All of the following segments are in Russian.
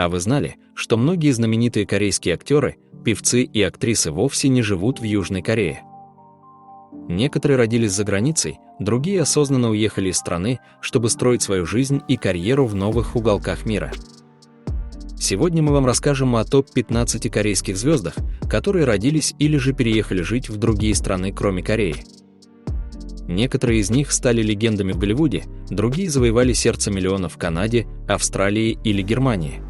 А вы знали, что многие знаменитые корейские актеры, певцы и актрисы вовсе не живут в Южной Корее? Некоторые родились за границей, другие осознанно уехали из страны, чтобы строить свою жизнь и карьеру в новых уголках мира. Сегодня мы вам расскажем о топ-15 корейских звездах, которые родились или же переехали жить в другие страны, кроме Кореи. Некоторые из них стали легендами в Голливуде, другие завоевали сердце миллионов в Канаде, Австралии или Германии.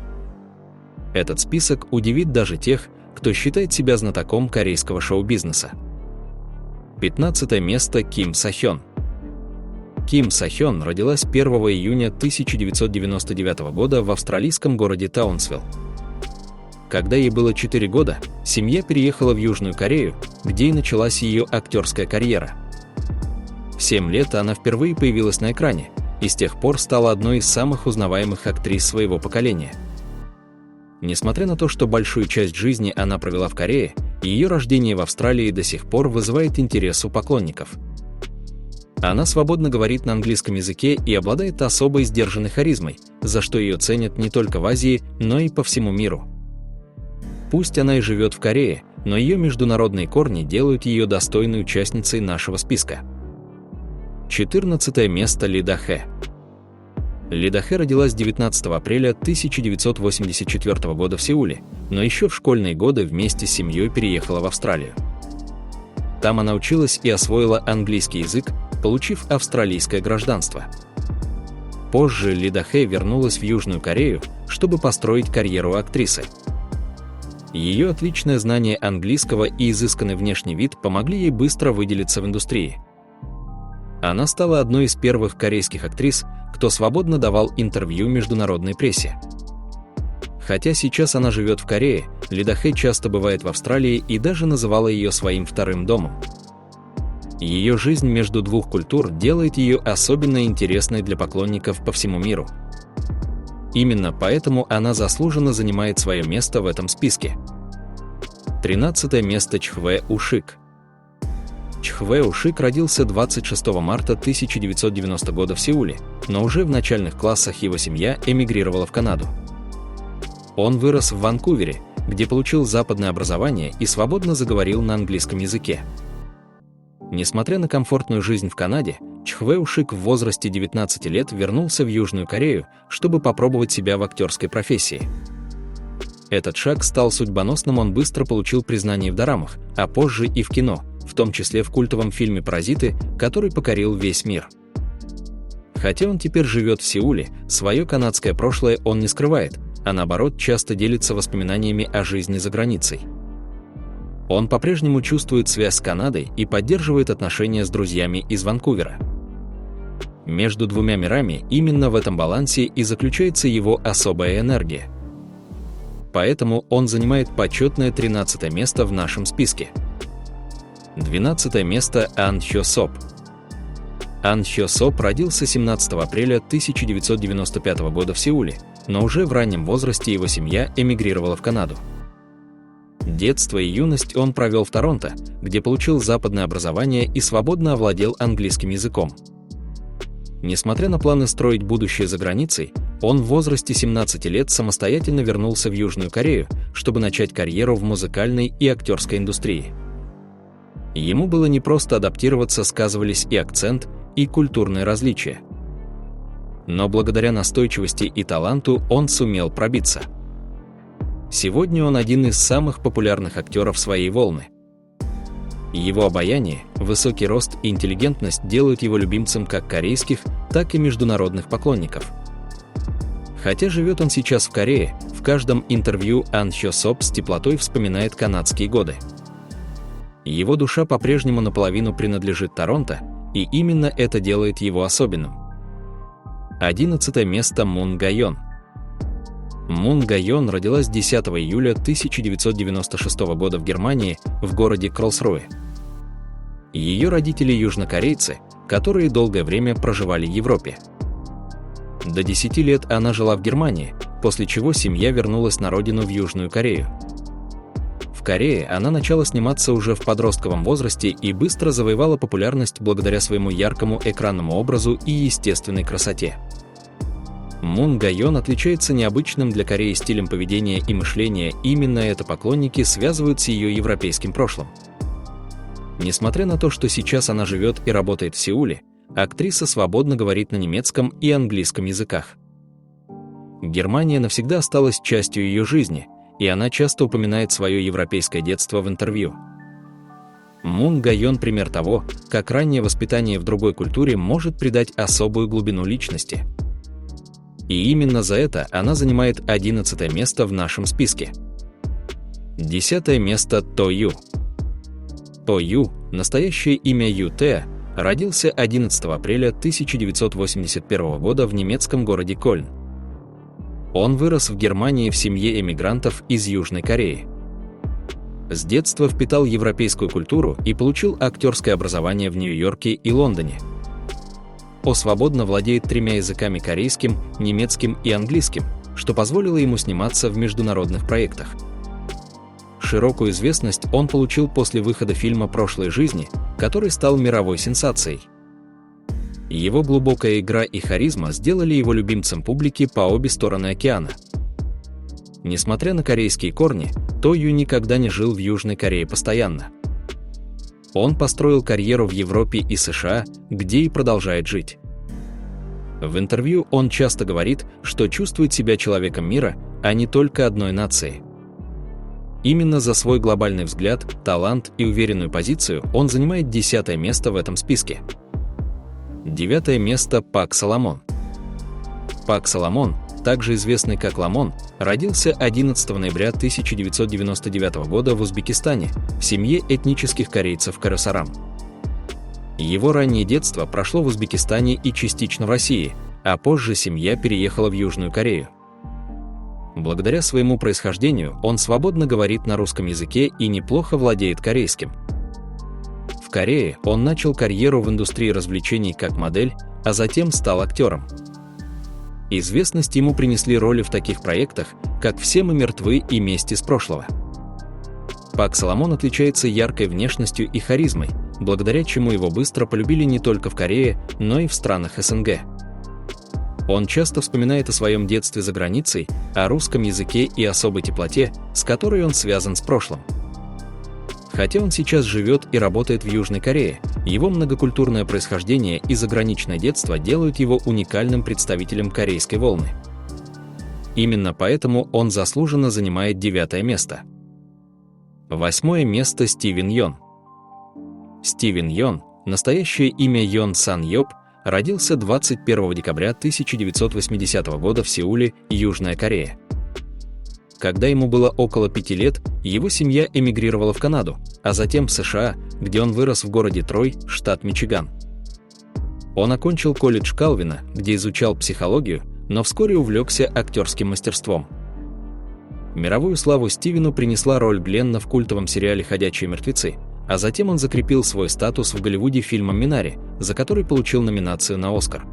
Этот список удивит даже тех, кто считает себя знатоком корейского шоу-бизнеса. 15 место. Ким Со Хён. Ким Со Хён родилась 1 июня 1999 года в австралийском городе Таунсвилл. Когда ей было 4 года, семья переехала в Южную Корею, где и началась ее актерская карьера. В 7 лет она впервые появилась на экране и с тех пор стала одной из самых узнаваемых актрис своего поколения. Несмотря на то, что большую часть жизни она провела в Корее, ее рождение в Австралии до сих пор вызывает интерес у поклонников. Она свободно говорит на английском языке и обладает особой сдержанной харизмой, за что ее ценят не только в Азии, но и по всему миру. Пусть она и живет в Корее, но ее международные корни делают ее достойной участницей нашего списка. 14 место. Ли Да Хэ. Ли Да Хэ родилась 19 апреля 1984 года в Сеуле, но еще в школьные годы вместе с семьей переехала в Австралию. Там она училась и освоила английский язык, получив австралийское гражданство. Позже Ли Да Хэ вернулась в Южную Корею, чтобы построить карьеру актрисы. Ее отличное знание английского и изысканный внешний вид помогли ей быстро выделиться в индустрии. Она стала одной из первых корейских актрис, кто свободно давал интервью международной прессе. Хотя сейчас она живет в Корее, Ли Да Хэ часто бывает в Австралии и даже называла ее своим вторым домом. Ее жизнь между двух культур делает ее особенно интересной для поклонников по всему миру. Именно поэтому она заслуженно занимает свое место в этом списке. 13 место. Чхве У-шик. Чхве У-шик родился 26 марта 1990 года в Сеуле, но уже в начальных классах его семья эмигрировала в Канаду. Он вырос в Ванкувере, где получил западное образование и свободно заговорил на английском языке. Несмотря на комфортную жизнь в Канаде, Чхве У-шик в возрасте 19 лет вернулся в Южную Корею, чтобы попробовать себя в актерской профессии. Этот шаг стал судьбоносным, он быстро получил признание в дорамах, а позже и в кино, в том числе в культовом фильме «Паразиты», который покорил весь мир. Хотя он теперь живет в Сеуле, свое канадское прошлое он не скрывает, а наоборот часто делится воспоминаниями о жизни за границей. Он по-прежнему чувствует связь с Канадой и поддерживает отношения с друзьями из Ванкувера. Между двумя мирами именно в этом балансе и заключается его особая энергия. Поэтому он занимает почетное 13 место в нашем списке. 12 место. Ан Хё Соп. Ан Хё Соп родился 17 апреля 1995 года в Сеуле, но уже в раннем возрасте его семья эмигрировала в Канаду. Детство и юность он провел в Торонто, где получил западное образование и свободно овладел английским языком. Несмотря на планы строить будущее за границей, он в возрасте 17 лет самостоятельно вернулся в Южную Корею, чтобы начать карьеру в музыкальной и актерской индустрии. Ему было непросто адаптироваться, сказывались и акцент, и культурные различия. Но благодаря настойчивости и таланту он сумел пробиться. Сегодня он один из самых популярных актеров своей волны. Его обаяние, высокий рост и интеллигентность делают его любимцем как корейских, так и международных поклонников. Хотя живет он сейчас в Корее, в каждом интервью Ан Хё Соп с теплотой вспоминает канадские годы. Его душа по-прежнему наполовину принадлежит Торонто, и именно это делает его особенным. 11 место. Мун Га Йон. Мун Га Йон родилась 10 июля 1996 года в Германии, в городе Карлсруэ. Ее родители южнокорейцы, которые долгое время проживали в Европе. До 10 лет она жила в Германии, после чего семья вернулась на родину в Южную Корею. В Корее она начала сниматься уже в подростковом возрасте и быстро завоевала популярность благодаря своему яркому экранному образу и естественной красоте. Мун Га-йон отличается необычным для Кореи стилем поведения и мышления, именно это поклонники связывают с ее европейским прошлым. Несмотря на то, что сейчас она живет и работает в Сеуле, актриса свободно говорит на немецком и английском языках. Германия навсегда осталась частью ее жизни, и она часто упоминает свое европейское детство в интервью. Мун Га-йон – пример того, как раннее воспитание в другой культуре может придать особую глубину личности. И именно за это она занимает 11-е место в нашем списке. 10-е место – То Ю. То Ю, настоящее имя Ю Тэ, родился 11 апреля 1981 года в немецком городе Кольн. Он вырос в Германии в семье эмигрантов из Южной Кореи. С детства впитал европейскую культуру и получил актерское образование в Нью-Йорке и Лондоне. О свободно владеет 3 языками: корейским, немецким и английским, что позволило ему сниматься в международных проектах. Широкую известность он получил после выхода фильма «Прошлой жизни», который стал мировой сенсацией. Его глубокая игра и харизма сделали его любимцем публики по обе стороны океана. Несмотря на корейские корни, То Ю никогда не жил в Южной Корее постоянно. Он построил карьеру в Европе и США, где и продолжает жить. В интервью он часто говорит, что чувствует себя человеком мира, а не только одной нации. Именно за свой глобальный взгляд, талант и уверенную позицию он занимает 10-е место в этом списке. 9-е место – Пак Соломон. Пак Соломон, также известный как Ламон, родился 11 ноября 1999 года в Узбекистане, в семье этнических корейцев Карасарам. Его раннее детство прошло в Узбекистане и частично в России, а позже семья переехала в Южную Корею. Благодаря своему происхождению он свободно говорит на русском языке и неплохо владеет корейским. В Корее он начал карьеру в индустрии развлечений как модель, а затем стал актером. Известность ему принесли роли в таких проектах, как «Все мы мертвы» и «Месть из прошлого». Пак Соломон отличается яркой внешностью и харизмой, благодаря чему его быстро полюбили не только в Корее, но и в странах СНГ. Он часто вспоминает о своем детстве за границей, о русском языке и особой теплоте, с которой он связан с прошлым. Хотя он сейчас живет и работает в Южной Корее, его многокультурное происхождение и заграничное детство делают его уникальным представителем корейской волны. Именно поэтому он заслуженно занимает 9-е место. 8-е место – Стивен Йон. Стивен Йон, настоящее имя Йон Сан Йоп, родился 21 декабря 1980 года в Сеуле, Южная Корея. Когда ему было около 5 лет, его семья эмигрировала в Канаду, а затем в США, где он вырос в городе Трой, штат Мичиган. Он окончил колледж Калвина, где изучал психологию, но вскоре увлекся актерским мастерством. Мировую славу Стивену принесла роль Гленна в культовом сериале «Ходячие мертвецы», а затем он закрепил свой статус в Голливуде фильмом «Минари», за который получил номинацию на «Оскар».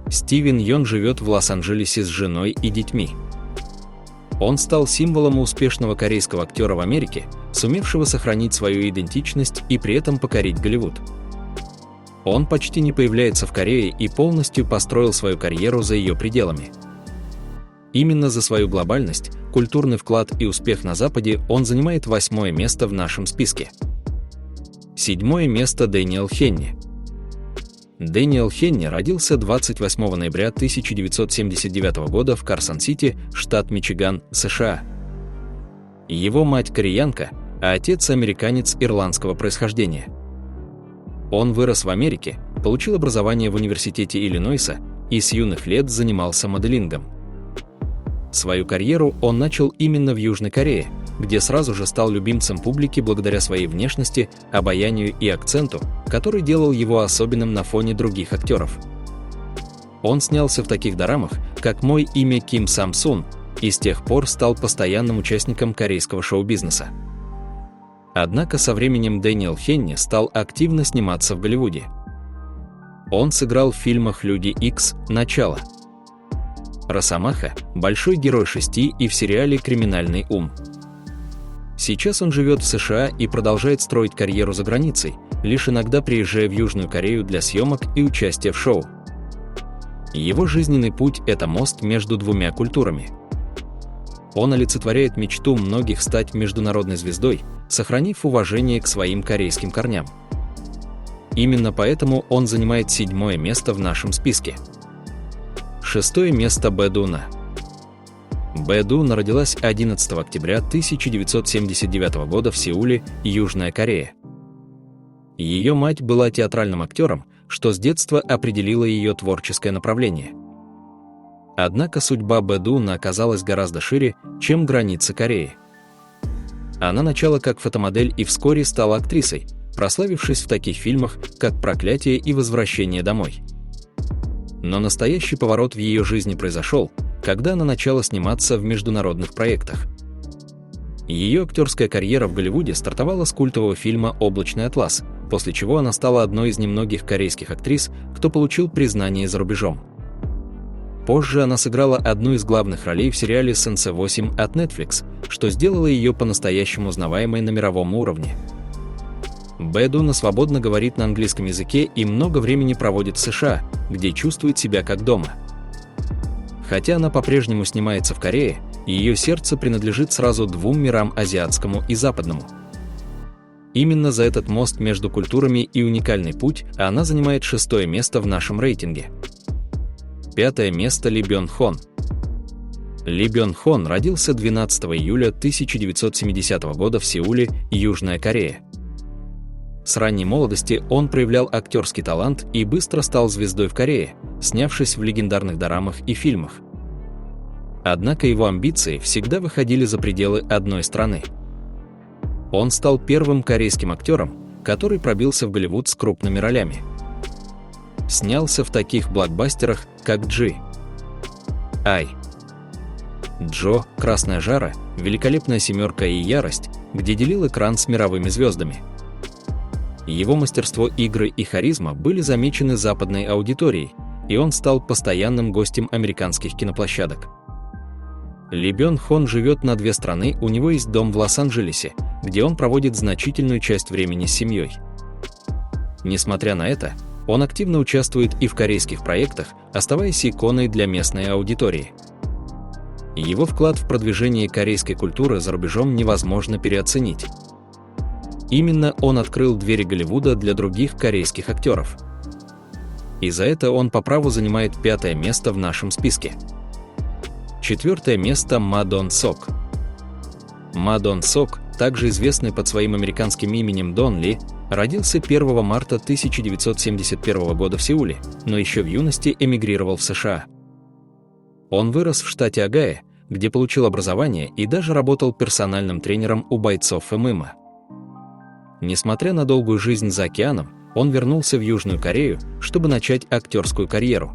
Стивен Йон живет в Лос-Анджелесе с женой и детьми. Он стал символом успешного корейского актера в Америке, сумевшего сохранить свою идентичность и при этом покорить Голливуд. Он почти не появляется в Корее и полностью построил свою карьеру за ее пределами. Именно за свою глобальность, культурный вклад и успех на Западе он занимает 8-е место в нашем списке. 7-е место – Дэниел Хенни. Дэниел Хенни родился 28 ноября 1979 года в Карсон-Сити, штат Мичиган, США. Его мать кореянка, а отец американец ирландского происхождения. Он вырос в Америке, получил образование в университете Иллинойса и с юных лет занимался моделингом. Свою карьеру он начал именно в Южной Корее, где сразу же стал любимцем публики благодаря своей внешности, обаянию и акценту, который делал его особенным на фоне других актеров. Он снялся в таких дорамах, как «Мой имя Ким Сам Сун», и с тех пор стал постоянным участником корейского шоу-бизнеса. Однако со временем Дэниел Хенни стал активно сниматься в Голливуде. Он сыграл в фильмах «Люди Икс», «Начало», «Росомаха», «Большой герой 6» и в сериале «Криминальный ум». Сейчас он живет в США и продолжает строить карьеру за границей, лишь иногда приезжая в Южную Корею для съемок и участия в шоу. Его жизненный путь – это мост между двумя культурами. Он олицетворяет мечту многих стать международной звездой, сохранив уважение к своим корейским корням. Именно поэтому он занимает 7-е место в нашем списке. 6-е место Бэ Дуна. Бэ Дуна родилась 11 октября 1979 года в Сеуле, Южная Корея. Ее мать была театральным актером, что с детства определило ее творческое направление. Однако судьба Бэ Дуна оказалась гораздо шире, чем границы Кореи. Она начала как фотомодель и вскоре стала актрисой, прославившись в таких фильмах, как «Проклятие» и «Возвращение домой». Но настоящий поворот в ее жизни произошел, когда она начала сниматься в международных проектах. Ее актерская карьера в Голливуде стартовала с культового фильма «Облачный атлас», после чего она стала одной из немногих корейских актрис, кто получил признание за рубежом. Позже она сыграла одну из главных ролей в сериале «Сенсе8» от Netflix, что сделало ее по-настоящему узнаваемой на мировом уровне. Бэ Дуна свободно говорит на английском языке и много времени проводит в США, где чувствует себя как дома. Хотя она по-прежнему снимается в Корее, ее сердце принадлежит сразу двум мирам – азиатскому и западному. Именно за этот мост между культурами и уникальный путь она занимает 6-е место в нашем рейтинге. 5-е место Ли Бён Хон. Ли Бён Хон родился 12 июля 1970 года в Сеуле, Южная Корея. С ранней молодости он проявлял актерский талант и быстро стал звездой в Корее, снявшись в легендарных дорамах и фильмах. Однако его амбиции всегда выходили за пределы одной страны. Он стал первым корейским актером, который пробился в Голливуд с крупными ролями. Снялся в таких блокбастерах, как «Джи», «Ай», «Джо», «Красная жара», «Великолепная семерка» и «Ярость», где делил экран с мировыми звездами. Его мастерство игры и харизма были замечены западной аудиторией, и он стал постоянным гостем американских киноплощадок. Ли Бён Хон живет на 2 страны, у него есть дом в Лос-Анджелесе, где он проводит значительную часть времени с семьей. Несмотря на это, он активно участвует и в корейских проектах, оставаясь иконой для местной аудитории. Его вклад в продвижение корейской культуры за рубежом невозможно переоценить. Именно он открыл двери Голливуда для других корейских актеров. И за это он по праву занимает 5-е место в нашем списке. 4-е место Ма Дон Сок. Ма Дон Сок, также известный под своим американским именем Дон Ли, родился 1 марта 1971 года в Сеуле, но еще в юности эмигрировал в США. Он вырос в штате Огайо, где получил образование и даже работал персональным тренером у бойцов ММА. Несмотря на долгую жизнь за океаном, он вернулся в Южную Корею, чтобы начать актерскую карьеру.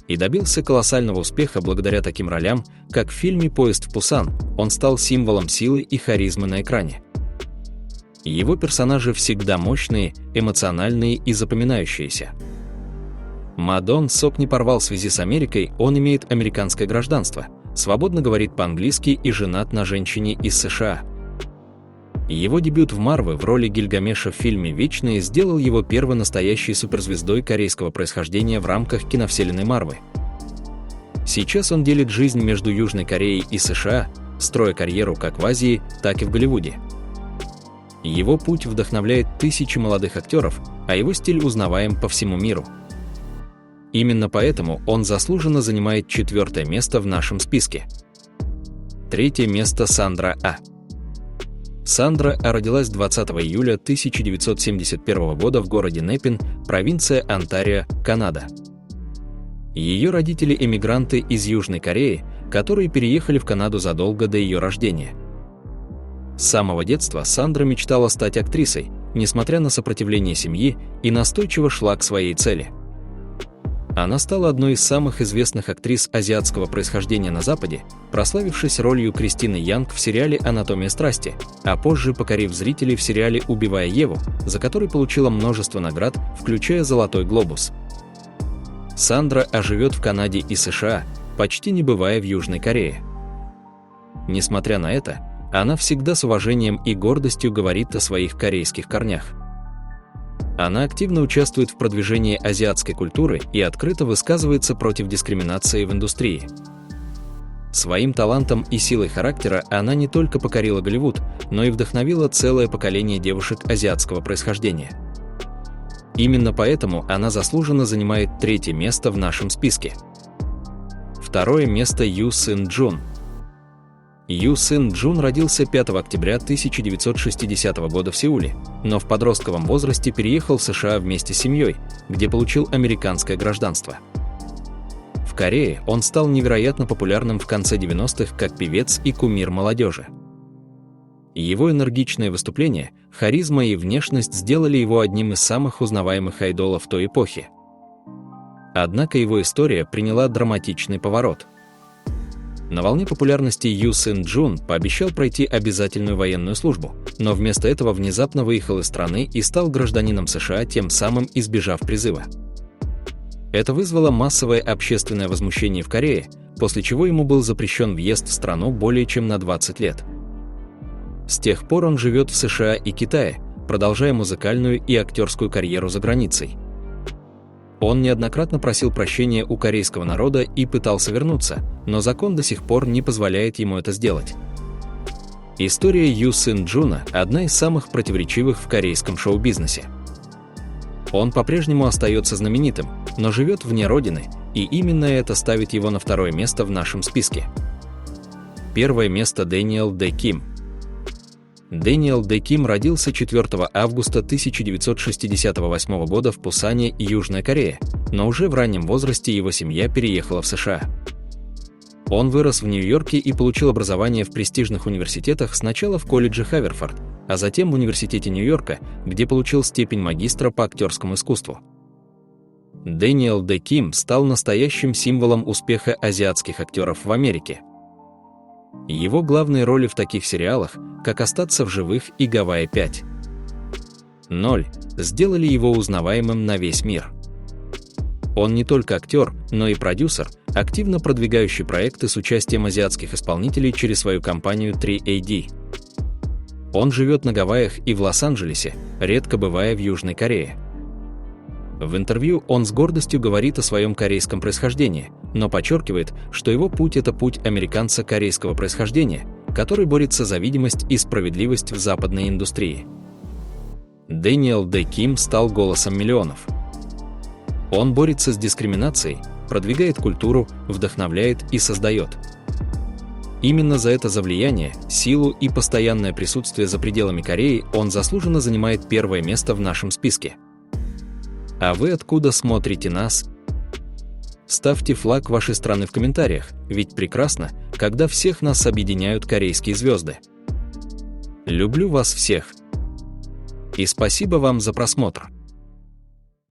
И добился колоссального успеха благодаря таким ролям, как в фильме «Поезд в Пусан», он стал символом силы и харизмы на экране. Его персонажи всегда мощные, эмоциональные и запоминающиеся. Ма Дон Сок не порвал связи с Америкой, он имеет американское гражданство, свободно говорит по-английски и женат на женщине из США. Его дебют в Марве в роли Гильгамеша в фильме «Вечные» сделал его первой настоящей суперзвездой корейского происхождения в рамках киновселенной Марвы. Сейчас он делит жизнь между Южной Кореей и США, строя карьеру как в Азии, так и в Голливуде. Его путь вдохновляет тысячи молодых актеров, а его стиль узнаваем по всему миру. Именно поэтому он заслуженно занимает 4-е место в нашем списке. 3-е место Сандра А. Сандра А родилась 20 июля 1971 года в городе Непин, провинция Онтарио, Канада. Ее родители – эмигранты из Южной Кореи, которые переехали в Канаду задолго до ее рождения. С самого детства Сандра мечтала стать актрисой, несмотря на сопротивление семьи, и настойчиво шла к своей цели. Она стала одной из самых известных актрис азиатского происхождения на Западе, прославившись ролью Кристины Янг в сериале «Анатомия страсти», а позже покорив зрителей в сериале «Убивая Еву», за который получила множество наград, включая «Золотой глобус». Сандра живет в Канаде и США, почти не бывая в Южной Корее. Несмотря на это, она всегда с уважением и гордостью говорит о своих корейских корнях. Она активно участвует в продвижении азиатской культуры и открыто высказывается против дискриминации в индустрии. Своим талантом и силой характера она не только покорила Голливуд, но и вдохновила целое поколение девушек азиатского происхождения. Именно поэтому она заслуженно занимает 3-е место в нашем списке. 2-е место Ю Сын Джун. Ю Сын Джун родился 5 октября 1960 года в Сеуле, но в подростковом возрасте переехал в США вместе с семьей, где получил американское гражданство. В Корее он стал невероятно популярным в конце 90-х как певец и кумир молодежи. Его энергичные выступления, харизма и внешность сделали его одним из самых узнаваемых айдолов той эпохи. Однако его история приняла драматичный поворот. На волне популярности Ю Сын Джун пообещал пройти обязательную военную службу, но вместо этого внезапно выехал из страны и стал гражданином США, тем самым избежав призыва. Это вызвало массовое общественное возмущение в Корее, после чего ему был запрещен въезд в страну более чем на 20 лет. С тех пор он живет в США и Китае, продолжая музыкальную и актерскую карьеру за границей. Он неоднократно просил прощения у корейского народа и пытался вернуться, но закон до сих пор не позволяет ему это сделать. История Ю Сын Джуна – одна из самых противоречивых в корейском шоу-бизнесе. Он по-прежнему остается знаменитым, но живет вне родины, и именно это ставит его на 2-е место в нашем списке. 1-е место Дэниел Дэ Ким. Дэниел Дэ Ким родился 4 августа 1968 года в Пусане, Южная Корея, но уже в раннем возрасте его семья переехала в США. Он вырос в Нью-Йорке и получил образование в престижных университетах, сначала в колледже Хаверфорд, а затем в университете Нью-Йорка, где получил степень магистра по актерскому искусству. Дэниел Дэ Ким стал настоящим символом успеха азиатских актеров в Америке. Его главные роли в таких сериалах, как «Остаться в живых» и «Гавайи 5.0», сделали его узнаваемым на весь мир. Он не только актер, но и продюсер, активно продвигающий проекты с участием азиатских исполнителей через свою компанию 3AD. Он живет на Гавайях и в Лос-Анджелесе, редко бывая в Южной Корее. В интервью он с гордостью говорит о своем корейском происхождении, но подчеркивает, что его путь – это путь американца корейского происхождения, который борется за видимость и справедливость в западной индустрии. Дэниел Дэ Ким стал голосом миллионов. Он борется с дискриминацией, продвигает культуру, вдохновляет и создает. Именно за это влияние, силу и постоянное присутствие за пределами Кореи он заслуженно занимает 1-е место в нашем списке. А вы откуда смотрите нас? Ставьте флаг вашей страны в комментариях, ведь прекрасно, когда всех нас объединяют корейские звезды. Люблю вас всех. И спасибо вам за просмотр.